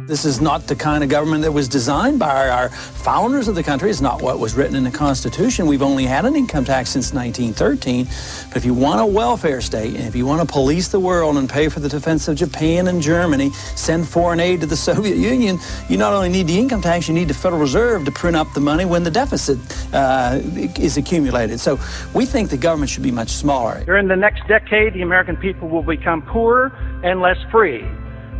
This is not the kind of government that was designed by our founders of the country. It's not what was written in the Constitution. We've only had an income tax since 1913. But if you want a welfare state, and if you want to police the world and pay for the defense of Japan and Germany, send foreign aid to the Soviet Union, you not only need the income tax, you need the Federal Reserve to print up the money when the deficit is accumulated. So we think the government should be much smaller. During the next decade, the American people will become poorer and less free,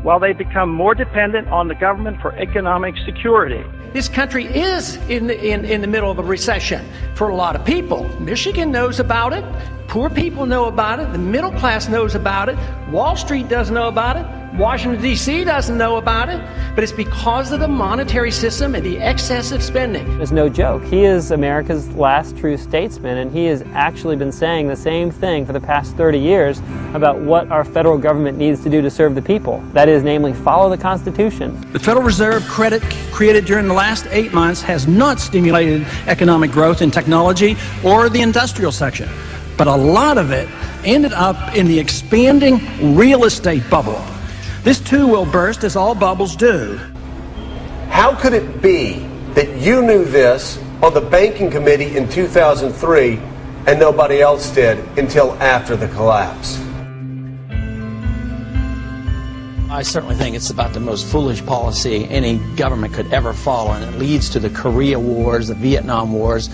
while they become more dependent on the government for economic security. This country is in the middle of a recession for a lot of people. Michigan knows about it. Poor people know about it. The middle class knows about it. Wall Street doesn't know about it. Washington, D.C. doesn't know about it. But it's because of the monetary system and the excessive spending. It's no joke. He is America's last true statesman, and he has actually been saying the same thing for the past 30 years about what our federal government needs to do to serve the people. That is, namely, follow the Constitution. The Federal Reserve credit created during the last 8 months has not stimulated economic growth in technology or the industrial section. But a lot of it ended up in the expanding real estate bubble. This too will burst, as all bubbles do. How could it be that you knew this on the banking committee in 2003 and nobody else did until after the collapse? I certainly think it's about the most foolish policy any government could ever follow, and it leads to the Korea Wars, the Vietnam Wars,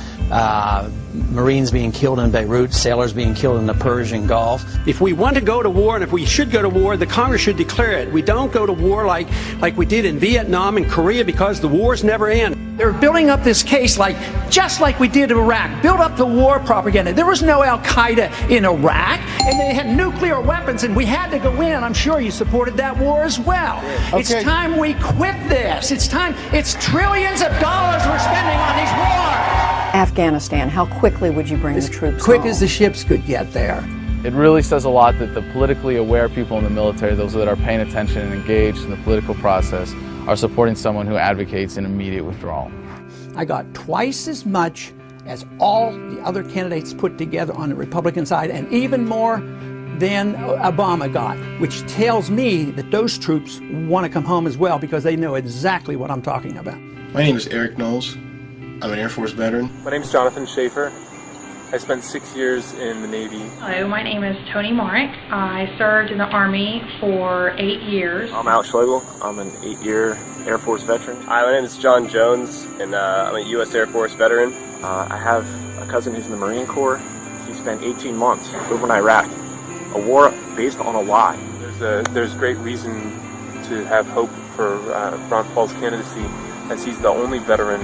Marines being killed in Beirut, sailors being killed in the Persian Gulf. If we want to go to war, and if we should go to war, the Congress should declare it. We don't go to war like we did in Vietnam and Korea, because the wars never end. They're building up this case just like we did in Iraq. Build up the war propaganda. There was no Al-Qaeda in Iraq, and they had nuclear weapons, and we had to go in. I'm sure you supported that war as well. Okay. It's time we quit this. It's time. It's trillions of dollars we're spending on these wars. Afghanistan, how quickly would you bring the troops quick home? As the ships could get there. It really says a lot that the politically aware people in the military, those that are paying attention and engaged in the political process, are supporting someone who advocates an immediate withdrawal. I got twice as much as all the other candidates put together on the Republican side, and even more than Obama got, which tells me that those troops want to come home as well, because they know exactly what I'm talking about. My name is Eric Knowles. I'm an Air Force veteran. My name is Jonathan Schaefer. I spent 6 years in the Navy. Hello, my name is Tony Marek. I served in the Army for 8 years. I'm Alex Schlegel. I'm an 8-year Air Force veteran. Hi, my name is John Jones, and I'm a U.S. Air Force veteran. I have a cousin who's in the Marine Corps. He spent 18 months over in Iraq. A war based on a lie. There's great reason to have hope for Ron Paul's candidacy, as he's the only veteran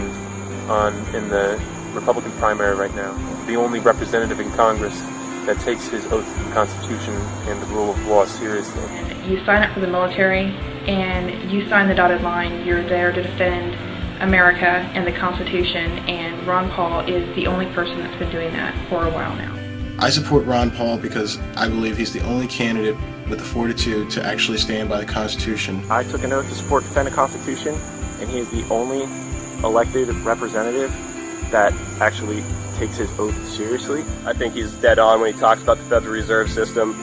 in the Republican primary right now. The only representative in Congress that takes his oath to the Constitution and the rule of law seriously. You sign up for the military and you sign the dotted line. You're there to defend America and the Constitution, and Ron Paul is the only person that's been doing that for a while now. I support Ron Paul because I believe he's the only candidate with the fortitude to actually stand by the Constitution. I took an oath to support and defend the Constitution, and he is the only elected representative that actually takes his oath seriously. I think he's dead on when he talks about the Federal Reserve System.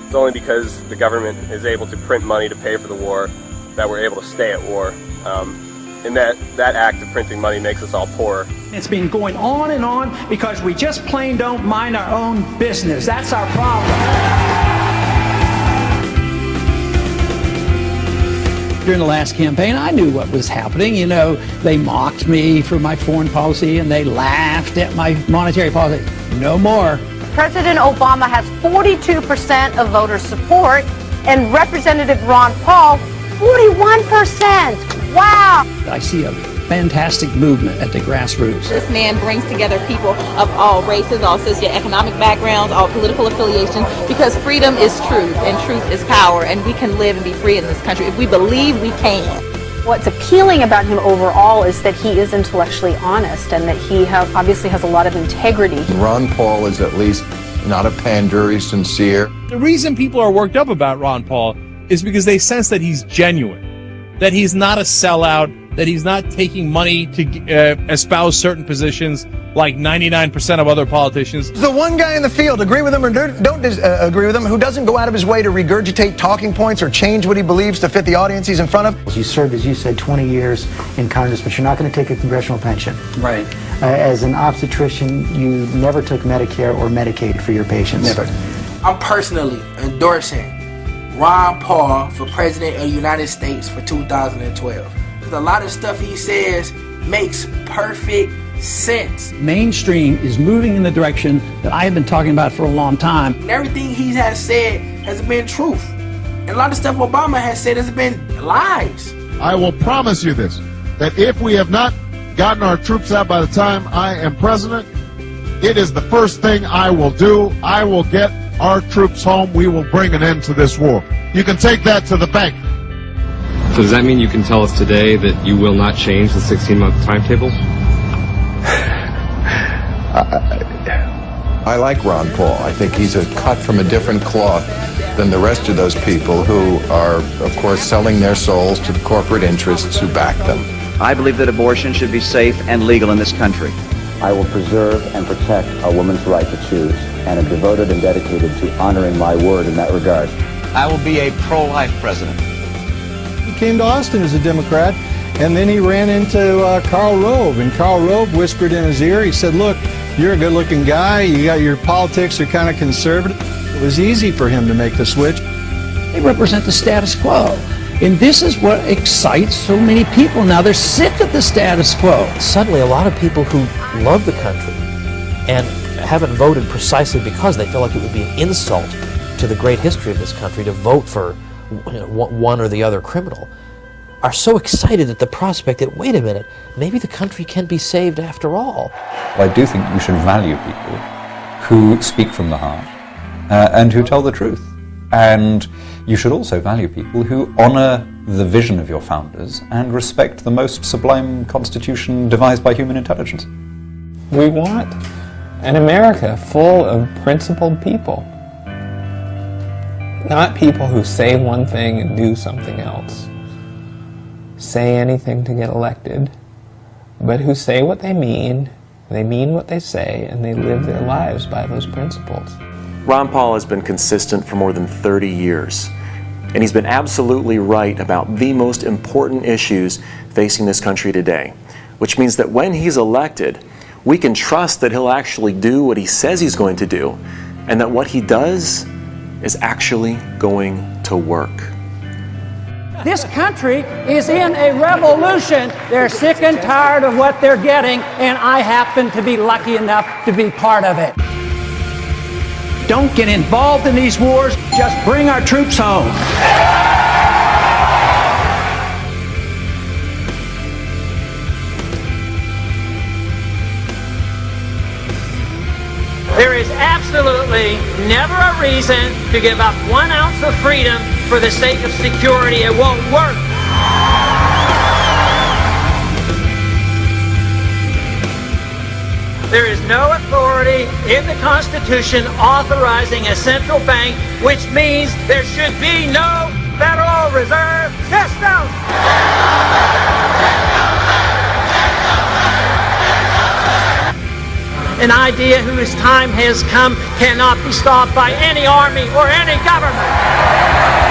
It's only because the government is able to print money to pay for the war that we're able to stay at war. And that act of printing money makes us all poorer. It's been going on because we just plain don't mind our own business. That's our problem. During the last campaign, I knew what was happening. You know, they mocked me for my foreign policy and they laughed at my monetary policy. No more. President Obama has 42% of voter support, and Representative Ron Paul, 41%. Wow. I see a fantastic movement at the grassroots. This man brings together people of all races, all socioeconomic backgrounds, all political affiliations, because freedom is truth and truth is power, and we can live and be free in this country if we believe we can. What's appealing about him overall is that he is intellectually honest and that he obviously has a lot of integrity. Ron Paul is at least not a pander, he's sincere. The reason people are worked up about Ron Paul is because they sense that he's genuine, that he's not a sellout, that he's not taking money to espouse certain positions like 99% of other politicians. The one guy in the field, agree with him or don't agree with him, who doesn't go out of his way to regurgitate talking points or change what he believes to fit the audience he's in front of. You served, as you said, 20 years in Congress, but you're not going to take a congressional pension. Right. As an obstetrician, you never took Medicare or Medicaid for your patients. Never. I'm personally endorsing Ron Paul for President of the United States for 2012. Because a lot of stuff he says makes perfect sense. Mainstream is moving in the direction that I have been talking about for a long time. And everything he has said has been truth. And a lot of stuff Obama has said has been lies. I will promise you this, that if we have not gotten our troops out by the time I am president, it is the first thing I will do. I will get our troops home. We will bring an end to this war. You can take that to the bank. So does that mean you can tell us today that you will not change the 16-month timetable? I like Ron Paul. I think he's cut from a different cloth than the rest of those people who are, of course, selling their souls to the corporate interests who back them. I believe that abortion should be safe and legal in this country. I will preserve and protect a woman's right to choose, and am devoted and dedicated to honoring my word in that regard. I will be a pro-life president. He came to Austin as a Democrat, and then he ran into Karl Rove, and Karl Rove whispered in his ear, he said, look, you're a good-looking guy, your politics are kind of conservative. It was easy for him to make the switch. They represent the status quo. And this is what excites so many people now. They're sick of the status quo. Suddenly, a lot of people who love the country and haven't voted precisely because they feel like it would be an insult to the great history of this country to vote for one or the other criminal are so excited at the prospect that, wait a minute, maybe the country can be saved after all. I do think you should value people who speak from the heart and who tell the truth. And you should also value people who honor the vision of your founders and respect the most sublime constitution devised by human intelligence. We want an America full of principled people. Not people who say one thing and do something else. Say anything to get elected, but who say what they mean what they say, and they live their lives by those principles. Ron Paul has been consistent for more than 30 years, and he's been absolutely right about the most important issues facing this country today, which means that when he's elected, we can trust that he'll actually do what he says he's going to do, and that what he does is actually going to work. This country is in a revolution. They're sick and tired of what they're getting, and I happen to be lucky enough to be part of it. Don't get involved in these wars. Just bring our troops home. There is absolutely never a reason to give up 1 ounce of freedom for the sake of security. It won't work. There is no authority in the Constitution authorizing a central bank, which means there should be no Federal Reserve System. An idea whose time has come cannot be stopped by any army or any government.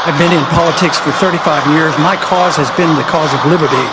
I've been in politics for 35 years. My cause has been the cause of liberty.